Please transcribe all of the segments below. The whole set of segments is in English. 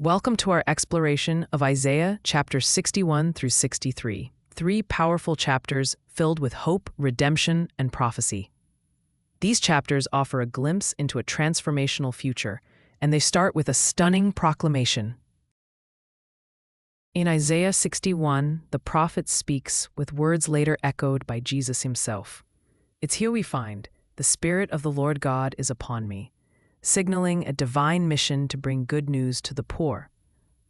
Welcome to our exploration of Isaiah chapters 61 through 63, three powerful chapters filled with hope, redemption, and prophecy. These chapters offer a glimpse into a transformational future, and they start with a stunning proclamation. In Isaiah 61, the prophet speaks with words later echoed by Jesus himself. It's here we find, "The Spirit of the Lord God is upon me," signaling a divine mission to bring good news to the poor,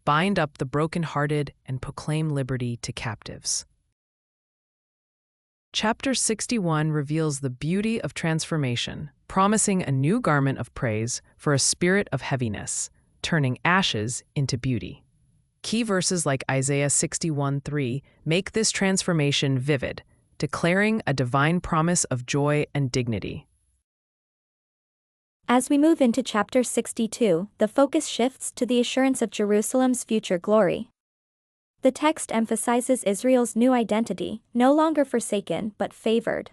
bind up the brokenhearted, and proclaim liberty to captives. Chapter 61 reveals the beauty of transformation, promising a new garment of praise for a spirit of heaviness, turning ashes into beauty. Key verses like Isaiah 61:3 make this transformation vivid, declaring a divine promise of joy and dignity. As we move into chapter 62, the focus shifts to the assurance of Jerusalem's future glory. The text emphasizes Israel's new identity, no longer forsaken but favored.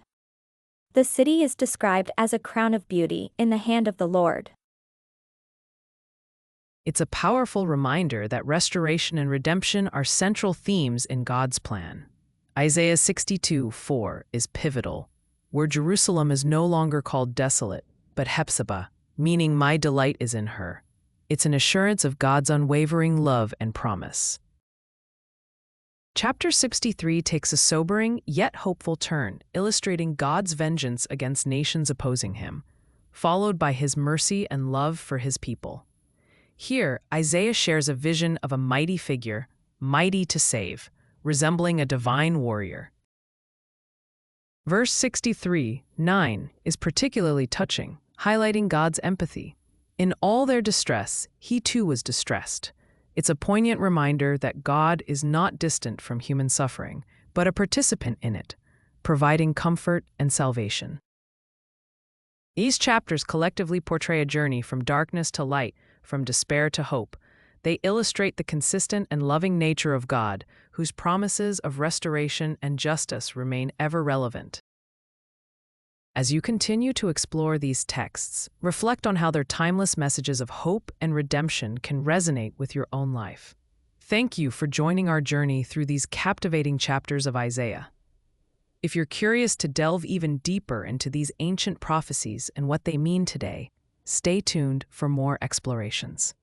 The city is described as a crown of beauty in the hand of the Lord. It's a powerful reminder that restoration and redemption are central themes in God's plan. Isaiah 62:4 is pivotal, where Jerusalem is no longer called desolate, but Hephzibah, meaning my delight is in her. It's an assurance of God's unwavering love and promise. Chapter 63 takes a sobering yet hopeful turn, illustrating God's vengeance against nations opposing him, followed by his mercy and love for his people. Here, Isaiah shares a vision of a mighty figure, mighty to save, resembling a divine warrior. Verse 63:9 is particularly touching, highlighting God's empathy. In all their distress, he too was distressed. It's a poignant reminder that God is not distant from human suffering, but a participant in it, providing comfort and salvation. These chapters collectively portray a journey from darkness to light, from despair to hope. They illustrate the consistent and loving nature of God, whose promises of restoration and justice remain ever relevant. As you continue to explore these texts, reflect on how their timeless messages of hope and redemption can resonate with your own life. Thank you for joining our journey through these captivating chapters of Isaiah. If you're curious to delve even deeper into these ancient prophecies and what they mean today, stay tuned for more explorations.